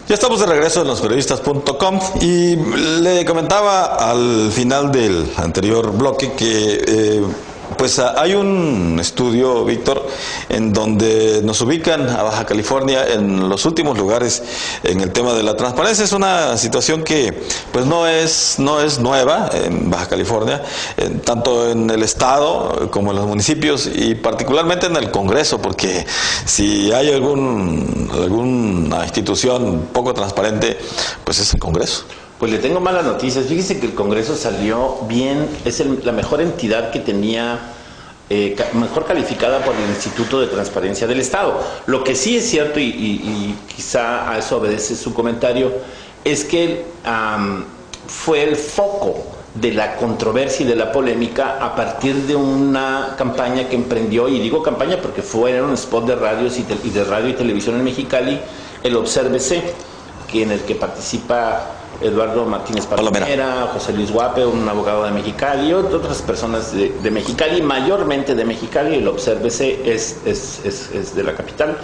Ya estamos de regreso en losperiodistas.com y le comentaba al final del anterior bloque que pues hay un estudio, Víctor, en donde nos ubican a Baja California en los últimos lugares en el tema de la transparencia. Es una situación que pues no es nueva en Baja California, tanto en el estado como en los municipios y particularmente en el Congreso, porque si hay alguna institución poco transparente, pues es el Congreso. Pues le tengo malas noticias. Fíjese que el Congreso salió bien, es la mejor entidad que tenía, mejor calificada por el Instituto de Transparencia del Estado. Lo que sí es cierto, y quizá a eso obedece su comentario, es que fue el foco de la controversia y de la polémica a partir de una campaña que emprendió, y digo campaña porque era un spot de radio y televisión en Mexicali, el Obsérvese, en el que participa Eduardo Martínez Palomera, José Luis Guape, un abogado de Mexicali, y otras personas de Mexicali, mayormente de Mexicali. El Obsérvese es de la capital.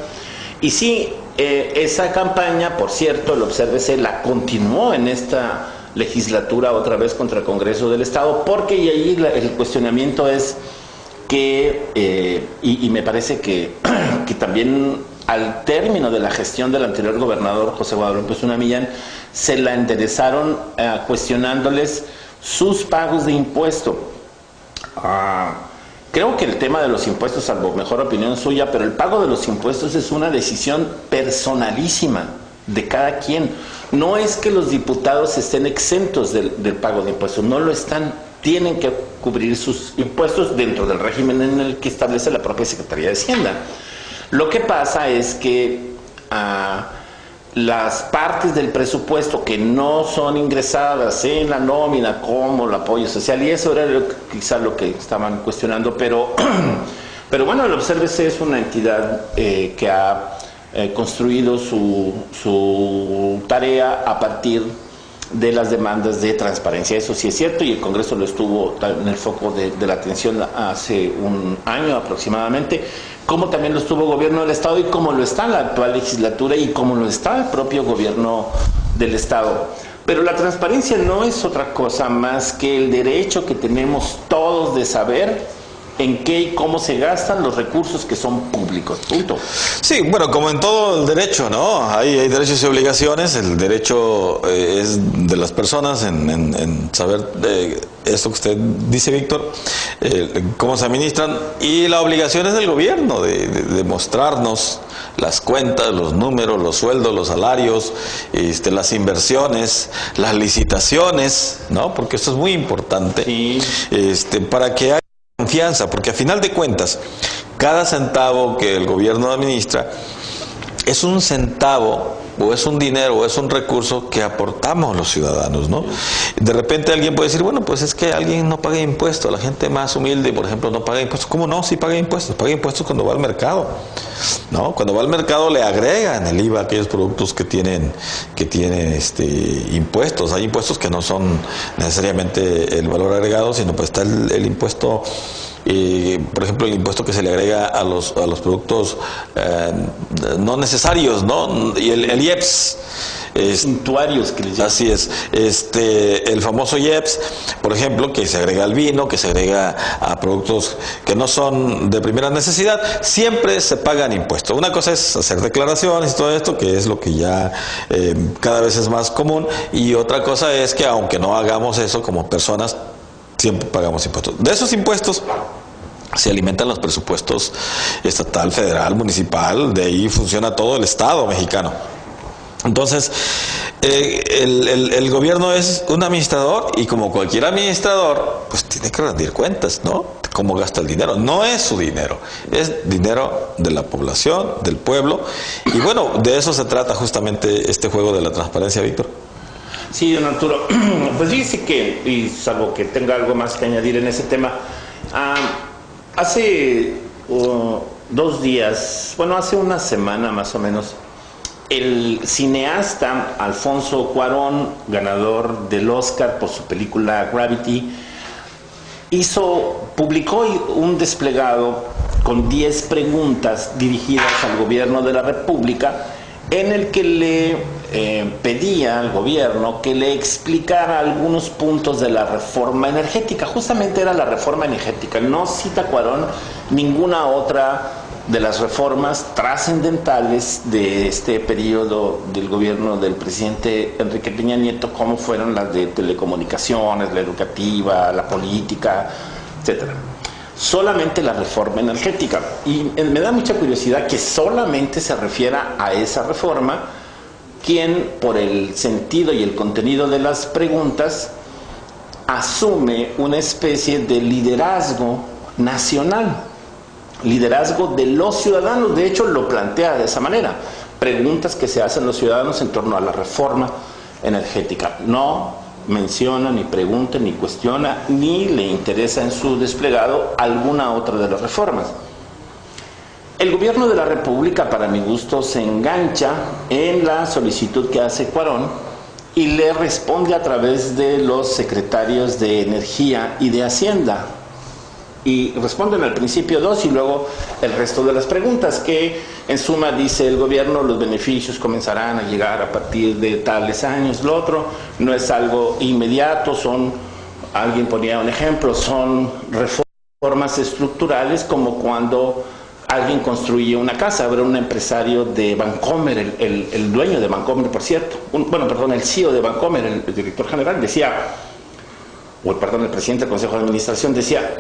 Y sí, esa campaña, por cierto, el Obsérvese la continuó en esta legislatura otra vez contra el Congreso del Estado, porque y ahí el cuestionamiento es que, y me parece que también al término de la gestión del anterior gobernador José Guadalupe Zuna Millán, se la enderezaron cuestionándoles sus pagos de impuesto. Creo que el tema de los impuestos, salvo mejor opinión suya, pero el pago de los impuestos es una decisión personalísima de cada quien. No es que los diputados estén exentos del pago de impuestos, no lo están. Tienen que cubrir sus impuestos dentro del régimen en el que establece la propia Secretaría de Hacienda. Lo que pasa es que las partes del presupuesto que no son ingresadas en la nómina, como el apoyo social, y eso era quizás lo que estaban cuestionando, pero bueno, el Obsérvese es una entidad que ha construido su tarea a partir de las demandas de transparencia. Eso sí es cierto, y el Congreso lo estuvo en el foco de la atención hace un año aproximadamente, como también lo estuvo el gobierno del Estado, y como lo está la actual legislatura, y como lo está el propio gobierno del Estado. Pero la transparencia no es otra cosa más que el derecho que tenemos todos de saber en qué y cómo se gastan los recursos que son públicos. Punto. Sí, bueno, como en todo el derecho, ¿no? Hay derechos y obligaciones. El derecho es de las personas en saber esto que usted dice, Víctor, cómo se administran, y la obligación es del gobierno de mostrarnos las cuentas, los números, los sueldos, los salarios, las inversiones, las licitaciones, ¿no? Porque esto es muy importante. Sí. Para que haya confianza, porque a final de cuentas cada centavo que el gobierno administra es un centavo, o es un dinero, o es un recurso que aportamos los ciudadanos, ¿no? De repente alguien puede decir, bueno, pues es que alguien no paga impuestos, la gente más humilde, por ejemplo, no paga impuestos. ¿Cómo no? Sí paga impuestos cuando va al mercado, ¿no? Cuando va al mercado le agregan el IVA a aquellos productos que tienen impuestos. Hay impuestos que no son necesariamente el valor agregado, sino pues está el impuesto, por ejemplo, el impuesto que se le agrega a los productos no necesarios, ¿no? Y el IEPS, suntuarios que les llaman. Así es, el famoso IEPS, por ejemplo, que se agrega al vino, que se agrega a productos que no son de primera necesidad. Siempre se pagan impuestos. Una cosa es hacer declaraciones y todo esto, que es lo que ya cada vez es más común, y otra cosa es que aunque no hagamos eso como personas, siempre pagamos impuestos. De esos impuestos se alimentan los presupuestos estatal, federal, municipal, de ahí funciona todo el Estado mexicano. Entonces, el gobierno es un administrador, y como cualquier administrador, pues tiene que rendir cuentas, ¿no? Cómo gasta el dinero. No es su dinero, es dinero de la población, del pueblo, y bueno, de eso se trata justamente este juego de la transparencia, Víctor. Sí, don Arturo. Pues fíjese que, y salvo que tenga algo más que añadir en ese tema, hace 2 días, bueno, hace una semana más o menos, el cineasta Alfonso Cuarón, ganador del Oscar por su película Gravity, publicó un desplegado con 10 preguntas dirigidas al gobierno de la República, en el que le pedía al gobierno que le explicara algunos puntos de la reforma energética. Justamente era la reforma energética. No cita Cuarón ninguna otra de las reformas trascendentales de este periodo del gobierno del presidente Enrique Peña Nieto, como fueron las de telecomunicaciones, la educativa, la política, etcétera. Solamente la reforma energética. Y me da mucha curiosidad que solamente se refiera a esa reforma, quien por el sentido y el contenido de las preguntas asume una especie de liderazgo nacional, liderazgo de los ciudadanos. De hecho lo plantea de esa manera: preguntas que se hacen los ciudadanos en torno a la reforma energética. No menciona, ni pregunta, ni cuestiona, ni le interesa en su desplegado alguna otra de las reformas. El gobierno de la República, para mi gusto, se engancha en la solicitud que hace Cuarón y le responde a través de los secretarios de Energía y de Hacienda. Y responden al principio dos y luego el resto de las preguntas, que en suma dice el gobierno: los beneficios comenzarán a llegar a partir de tales años. Lo otro no es algo inmediato, alguien ponía un ejemplo, son reformas estructurales, como cuando alguien construye una casa. Habrá un empresario de Bancomer, el dueño de Bancomer, por cierto, el CEO de Bancomer, el director general, decía, el presidente del Consejo de Administración decía: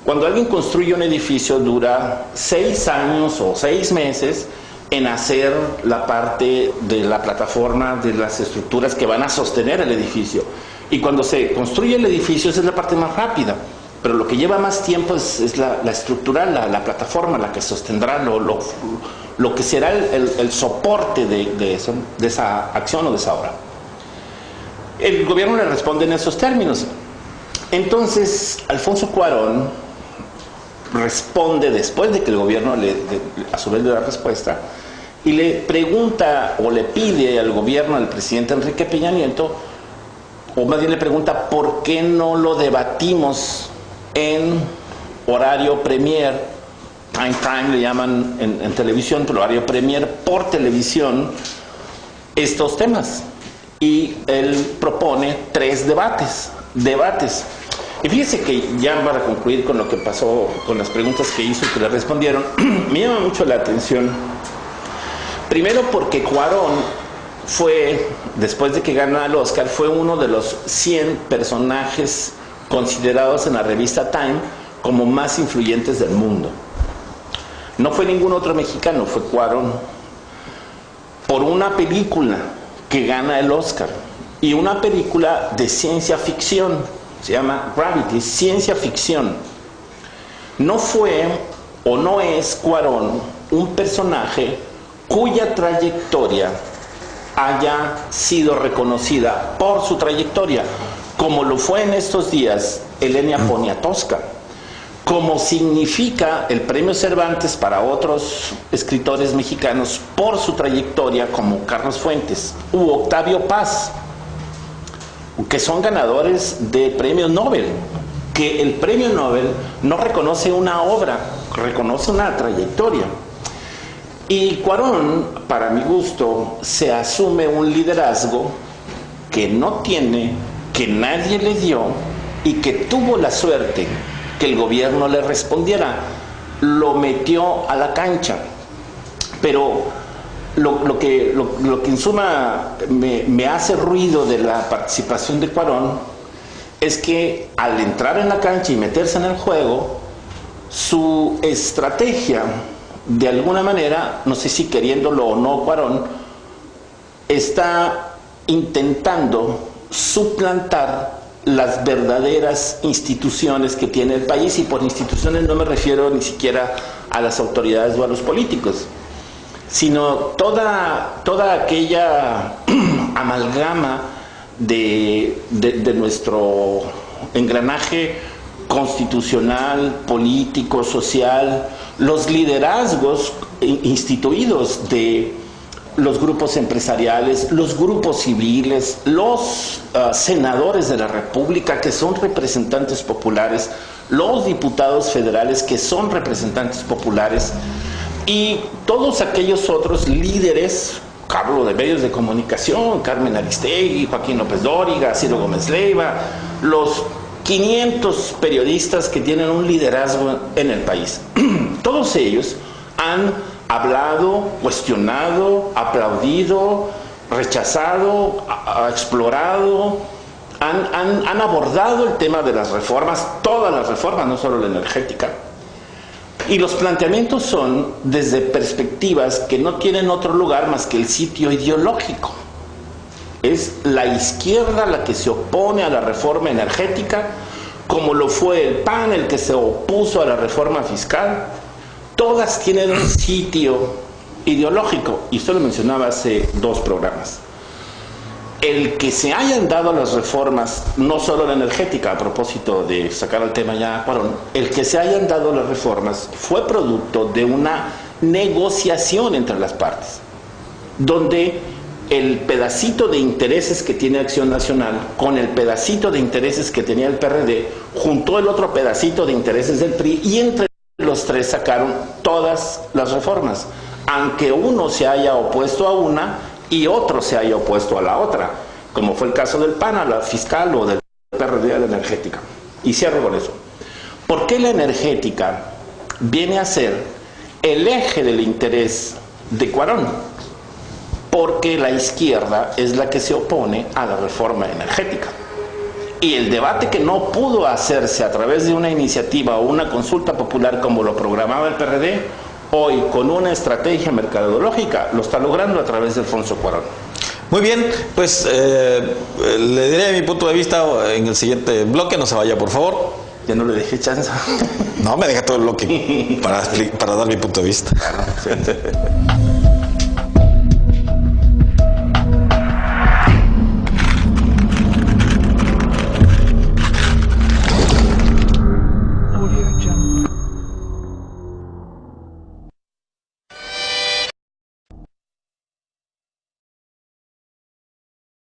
cuando alguien construye un edificio dura 6 años o 6 meses en hacer la parte de la plataforma, de las estructuras que van a sostener el edificio. Y cuando se construye el edificio, esa es la parte más rápida. Pero lo que lleva más tiempo es la estructural, la plataforma, la que sostendrá lo que será el soporte de esa acción o de esa obra. El gobierno le responde en esos términos. Entonces, Alfonso Cuarón responde, después de que el gobierno a su vez le da respuesta, y le pregunta o le pide al gobierno, al presidente Enrique Peña Nieto, o más bien le pregunta por qué no lo debatimos en horario premier, prime time le llaman en televisión, pero horario premier por televisión, estos temas. Y él propone 3 debates. Y fíjese que ya para concluir con lo que pasó, con las preguntas que hizo y que le respondieron, me llama mucho la atención. Primero porque Cuarón fue, después de que gana el Oscar, fue uno de los 100 personajes considerados en la revista Time como más influyentes del mundo. No fue ningún otro mexicano, fue Cuarón. Por una película que gana el Oscar, y una película de ciencia ficción, se llama Gravity, ciencia ficción. No fue o no es Cuarón un personaje cuya trayectoria haya sido reconocida por su trayectoria, como lo fue en estos días Elena Poniatowska, como significa el premio Cervantes para otros escritores mexicanos por su trayectoria, como Carlos Fuentes u Octavio Paz, que son ganadores de premios Nobel, que el premio Nobel no reconoce una obra, reconoce una trayectoria. Y Cuarón, para mi gusto, se asume un liderazgo que no tiene, que nadie le dio y que tuvo la suerte que el gobierno le respondiera. Lo metió a la cancha. Pero lo que en suma me hace ruido de la participación de Cuarón es que al entrar en la cancha y meterse en el juego, su estrategia, de alguna manera, no sé si queriéndolo o no Cuarón, está intentando suplantar las verdaderas instituciones que tiene el país, y por instituciones no me refiero ni siquiera a las autoridades o a los políticos, sino toda aquella amalgama de nuestro engranaje constitucional, político, social, los liderazgos instituidos de los grupos empresariales, los grupos civiles, los senadores de la República, que son representantes populares, los diputados federales, que son representantes populares, y todos aquellos otros líderes hablo de medios de comunicación, Carmen Aristegui, Joaquín López Dóriga, Ciro Gómez Leiva, los 500 periodistas que tienen un liderazgo en el país. Todos ellos han hablado, cuestionado, aplaudido, rechazado, explorado, han abordado el tema de las reformas, todas las reformas, no solo la energética. Y los planteamientos son desde perspectivas que no tienen otro lugar más que el sitio ideológico. Es la izquierda la que se opone a la reforma energética, como lo fue el PAN el que se opuso a la reforma fiscal. Todas tienen un sitio ideológico, y esto lo mencionaba hace 2 programas. El que se hayan dado las reformas, no solo la energética, a propósito de sacar el tema ya, Cuarón, el que se hayan dado las reformas fue producto de una negociación entre las partes, donde el pedacito de intereses que tiene Acción Nacional con el pedacito de intereses que tenía el PRD, juntó el otro pedacito de intereses del PRI, y entre los 3 sacaron todas las reformas, aunque uno se haya opuesto a una y otro se haya opuesto a la otra, como fue el caso del PAN a la fiscal o del PRD a la energética. Y cierro con eso. ¿Por qué la energética viene a ser el eje del interés de Cuarón? Porque la izquierda es la que se opone a la reforma energética. Y el debate que no pudo hacerse a través de una iniciativa o una consulta popular como lo programaba el PRD, hoy con una estrategia mercadológica lo está logrando a través de Alfonso Cuarón. Muy bien, pues le diré mi punto de vista en el siguiente bloque, no se vaya por favor. Ya no le dejé chance. No, me deja todo el bloque para dar mi punto de vista.